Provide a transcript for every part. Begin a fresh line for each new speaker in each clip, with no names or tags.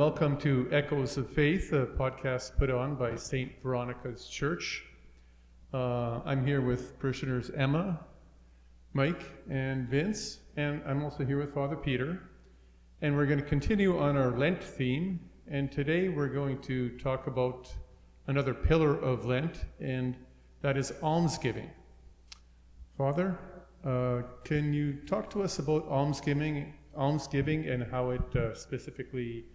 welcome to Echoes of Faith, a podcast put on by St. Veronica's Church. I'm here with parishioners Emma, Mike, and Vince, and I'm also here with Father Peter. And we're going to continue on our Lent theme, and today we're going to talk about another pillar of Lent, and that is almsgiving. Father, can you talk to us about almsgiving and how it specifically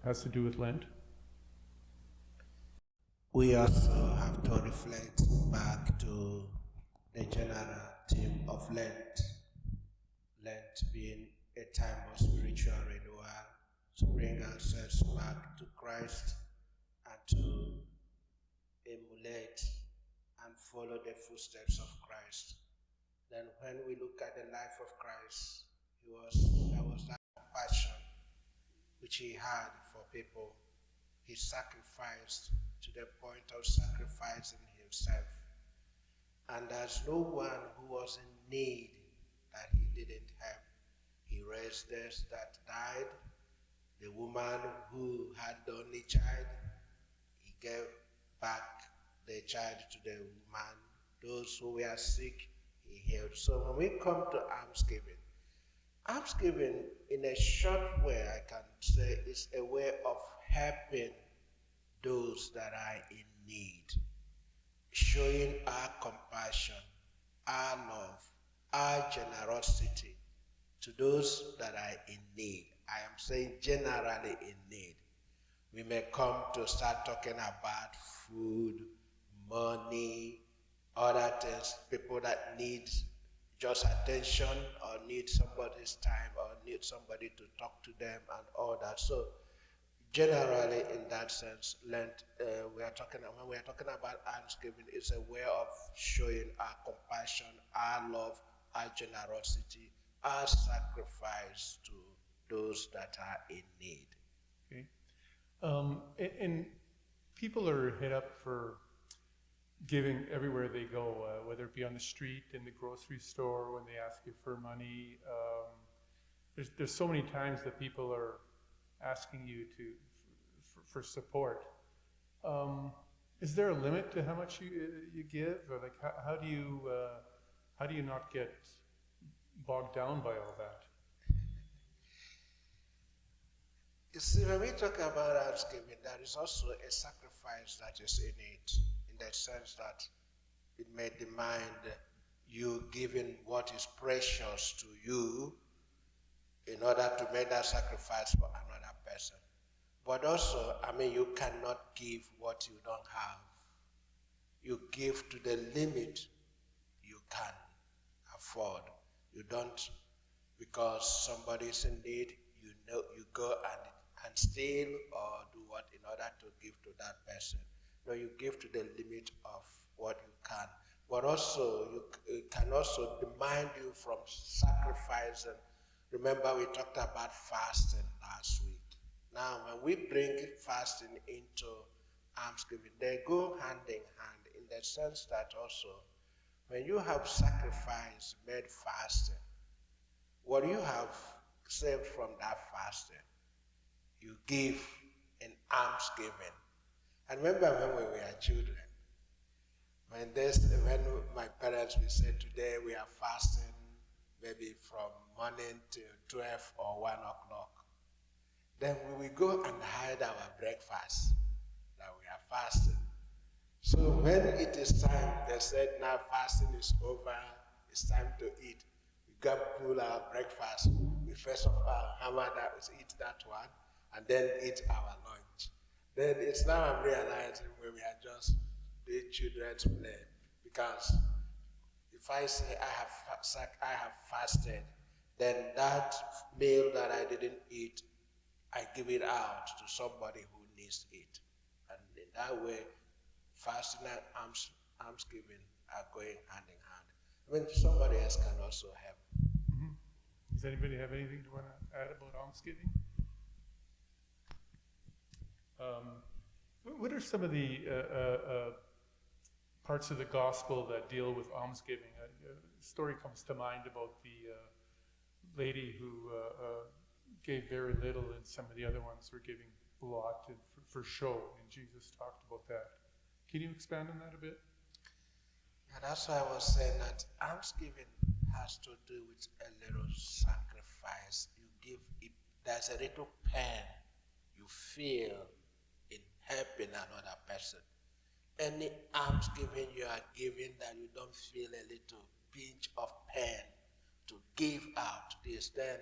has to do with Lent?
We also have to reflect back to the general theme of Lent. Lent being a time of spiritual renewal, to bring ourselves back to Christ and to emulate and follow the footsteps of Christ. Then when we look at the life of Christ, there was that compassion which he had for people. He sacrificed to the point of sacrificing himself. And there's no one who was in need that he didn't help. He raised those that died. The woman who had the only child, he gave back the child to the woman. Those who were sick, he healed. So when we come to almsgiving, almsgiving, in a short way, I can say, is a way of helping those that are in need, showing our compassion, our love, our generosity to those that are in need. I am saying generally in need. We may come to start talking about food, money, other things, people that need just attention or need somebody's time or need somebody to talk to them and all that. So generally in that sense, Lent, when we are talking about almsgiving, it's a way of showing our compassion, our love, our generosity, our sacrifice to those that are in need.
Okay. And people are hit up for giving everywhere they go, whether it be on the street, in the grocery store, when they ask you for money. There's so many times that people are asking you for support. Is there a limit to how much you give, or like how do you not get bogged down by all that?
You see, when we talk about almsgiving, there is also a sacrifice that is in it, in the sense that it may demand you giving what is precious to you in order to make that sacrifice for another person. But also, you cannot give what you don't have. You give to the limit you can afford. You don't, because somebody is in need, you go and steal or do what in order to give to that person. No, you give to the limit of what you can. But also, it can also demand you from sacrificing. Remember, we talked about fasting last week. Now, when we bring fasting into almsgiving, they go hand in hand in the sense that also, when you have sacrifice made fasting, what you have saved from that fasting, you give in almsgiving. And remember when we were children, when my parents would say, today we are fasting maybe from morning till 12 or 1 o'clock, then we will go and hide our breakfast that we are fasting. So when it is time, they said now fasting is over, it's time to eat. We go pull our breakfast. We first of all hammer that, eat that one, and then eat our lunch. Then it's now I'm realizing when we are just doing children's play, because if I say I have fasted, then that meal that I didn't eat, I give it out to somebody who needs it. And in that way, fasting and almsgiving are going hand in hand. Somebody else can also help.
Mm-hmm. Does anybody have anything to want to add about almsgiving? What are some of the parts of the gospel that deal with almsgiving? A story comes to mind about the lady who gave very little, and some of the other ones were giving a lot and for show, and Jesus talked about that. Can you expand on that a bit?
Yeah, that's why I was saying that almsgiving has to do with a little sacrifice. You give it, there's a little pain you feel in helping another person. Any almsgiving you are giving that you don't feel a little pinch of pain to give out this, then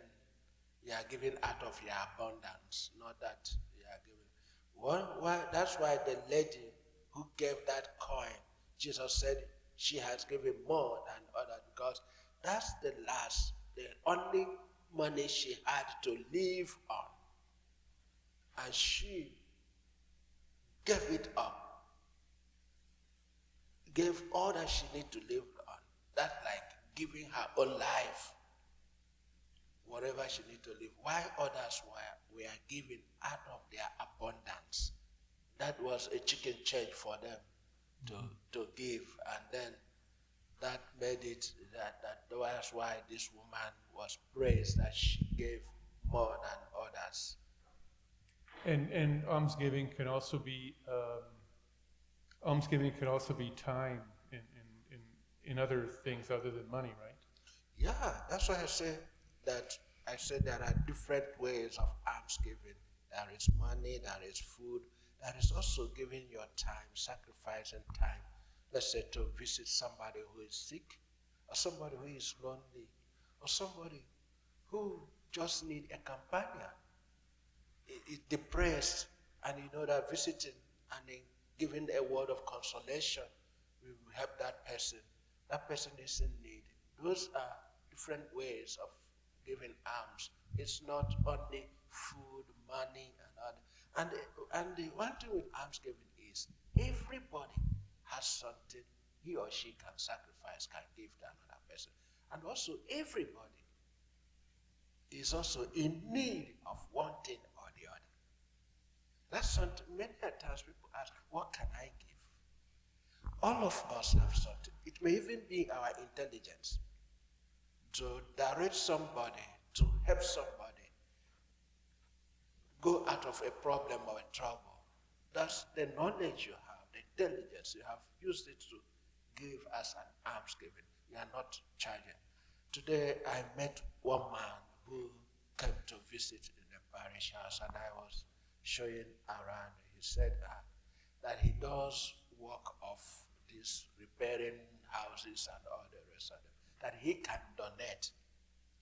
you are giving out of your abundance, not that you are giving. That's why the lady who gave that coin, Jesus said she has given more than others, because that's the only money she had to live on. And she gave it up, gave all that she needed to live on. That's like giving her own life, whatever she needs to live. While others were giving out of their abundance. That was a chicken change for them to give, and then that made it that's why this woman was praised, that she gave more than others.
And almsgiving can also be time in other things other than money, right?
Yeah, that's why I said there are different ways of almsgiving. There is money, there is food, there is also giving your time, sacrificing time. Let's say to visit somebody who is sick, or somebody who is lonely, or somebody who just needs a companion. Is depressed, and you know that visiting and giving a word of consolation will help that person. That person is in need. Those are different ways of giving alms. It's not only food, money, and all that. And the one thing with almsgiving is everybody has something he or she can sacrifice, can give to another person. And also everybody is also in need of one thing or the other. That's something many times people ask, what can I give? All of us have something. It may even be our intelligence to direct somebody, to help somebody go out of a problem or a trouble. That's the knowledge you have, the intelligence you have. Used it to give as an almsgiving. You are not charging. Today I met one man who came to visit in the parish house, and I was showing around. He said that he does work of this repairing houses and all the rest of them, that he can donate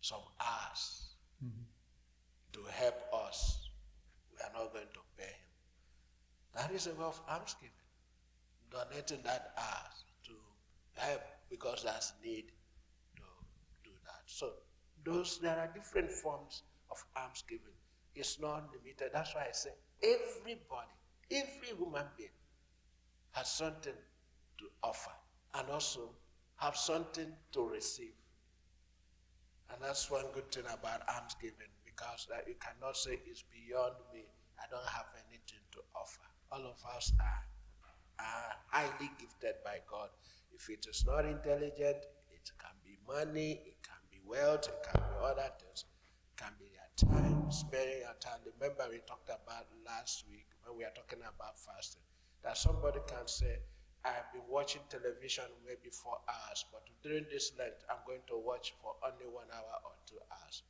some hours to help us. We are not going to pay him. That is a way of almsgiving, donating that hours to help, because there's need to do that. So there are different forms of almsgiving. It's not limited. That's why I say everybody, every human being has something to offer, and also have something to receive. And that's one good thing about almsgiving, because that you cannot say it's beyond me, I don't have anything to offer. All of us are highly gifted by God. If it is not intelligent, it can be money, it can be wealth, it can be other things. It can be your time, sparing your time. Remember we talked about last week when we were talking about fasting, that somebody can say, I've been watching television maybe 4 hours, but during this Lent, I'm going to watch for only 1 hour or 2 hours.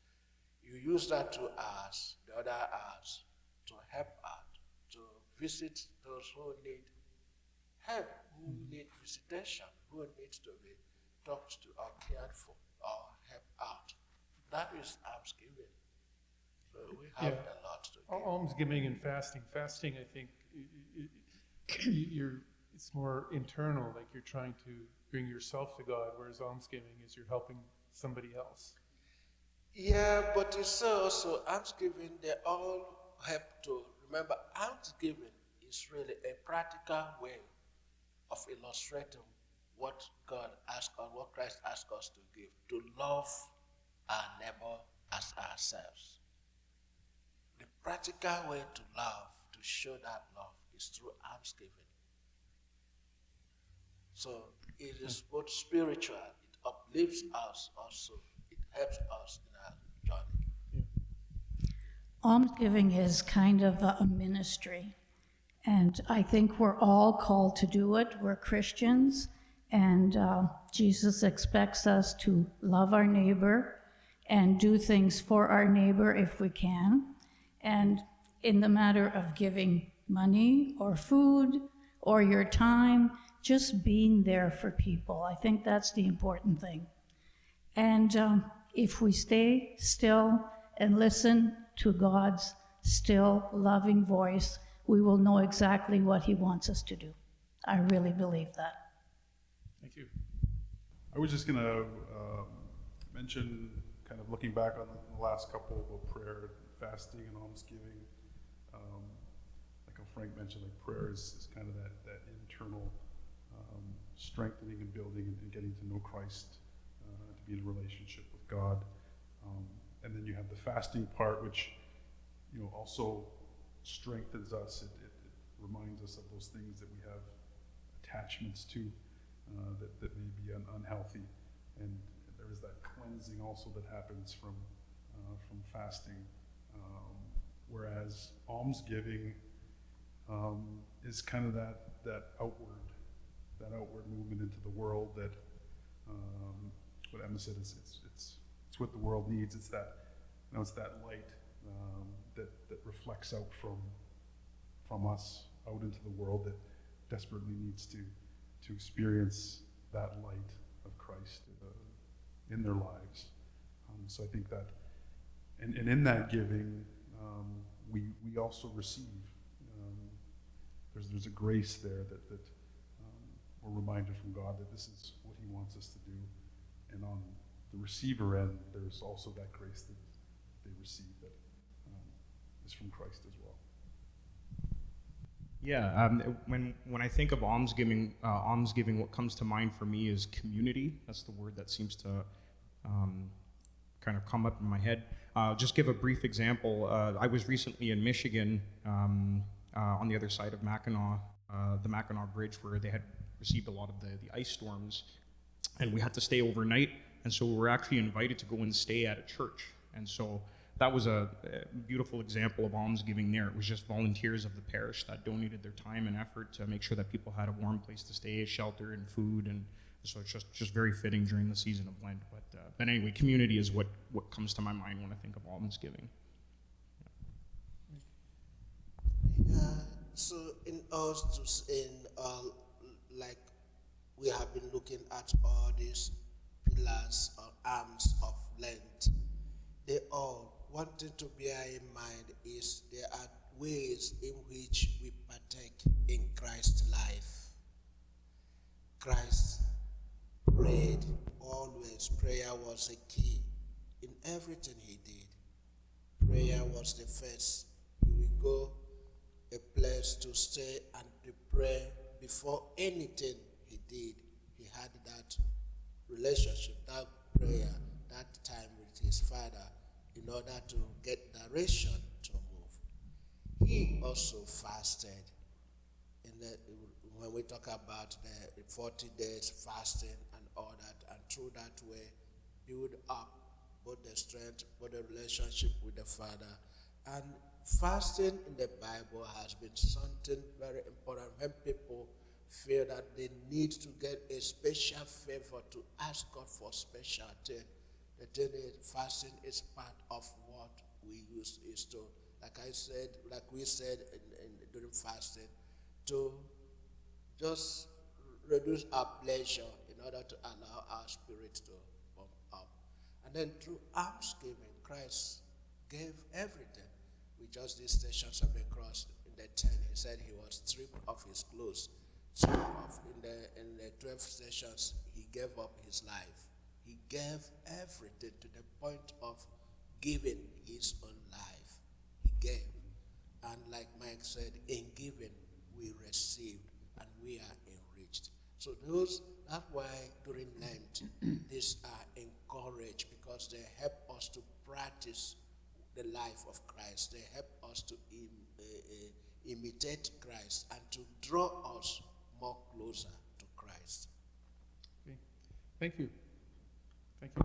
You use that 2 hours, the other hours, to help out, to visit those who need help, who need visitation, who needs to be talked to or cared for or help out. That is almsgiving. So we have a lot to give.
Almsgiving and fasting. Fasting, I think, it's more internal, like you're trying to bring yourself to God, whereas almsgiving is you're helping somebody else.
Yeah, but it's also almsgiving, they all help to remember. Almsgiving is really a practical way of illustrating what God asked us, what Christ asked us to give, to love our neighbor as ourselves. The practical way to love, to show that love, is through almsgiving. So it is both spiritual, it uplifts us also, it helps us in our journey.
Almsgiving is kind of a ministry, and I think we're all called to do it. We're Christians, and Jesus expects us to love our neighbor and do things for our neighbor if we can. And in the matter of giving money or food or your time, just being there for people, I think that's the important thing. And if we stay still and listen to God's still loving voice, we will know exactly what he wants us to do. I really believe that.
Thank you.
I was just going to mention, kind of looking back on the last couple of prayer, fasting, and almsgiving. Like Frank mentioned, like prayer is kind of that internal strengthening and building and getting to know Christ, to be in a relationship with God. And then you have the fasting part, which also strengthens us. It reminds us of those things that we have attachments to that may be unhealthy, and there is that cleansing also that happens from fasting. Whereas almsgiving is kind of that outward movement into the world. That what Emma said is it's what the world needs. It's that it's that light that reflects out from us out into the world that desperately needs to experience that light of Christ in their lives. So I think that, and in that giving, we also receive. There's a grace there that we're reminded from God that this is what he wants us to do. And on the receiver end, there's also that grace that they receive that is from Christ as well.
Yeah, when I think of almsgiving, what comes to mind for me is community. That's the word that seems to kind of come up in my head. Just give a brief example. I was recently in Michigan, on the other side of Mackinac, the Mackinac Bridge, where they had received a lot of the ice storms, and we had to stay overnight. And so we were actually invited to go and stay at a church. And so that was a beautiful example of almsgiving there. It was just volunteers of the parish that donated their time and effort to make sure that people had a warm place to stay, shelter, and food. And so it's just very fitting during the season of Lent. But anyway, community is what comes to my mind when I think of almsgiving.
So in us, like we have been looking at all these pillars or arms of Lent, they all, one thing to bear in mind is there are ways in which we partake in Christ's life. Christ prayed always. Prayer was a key in everything he did. Prayer was the first. He would go a place to stay and to pray before anything he did. He had that relationship, that prayer, that time with his Father in order to get direction to move. He also fasted. When we talk about the 40 days fasting and all that, and through that way build up both the strength, both the relationship with the Father. And fasting in the Bible has been something very important. When people feel that they need to get a special favor, to ask God for special thing, the thing is, fasting is part of what we use is to, like we said during fasting, to just reduce our pleasure in order to allow our spirit to pump up. And then through almsgiving, Christ gave everything. We just did Stations of the Cross in the 10. He said he was stripped of his clothes. In the 12 stations, he gave up his life. He gave everything to the point of giving his own life. He gave. And like Mike said, in giving, we received and we are enriched. So that's why during Lent, these are encouraged because they help us to practice the life of Christ. They help us to imitate Christ and to draw us more closer to Christ.
Okay. Thank you. Thank you.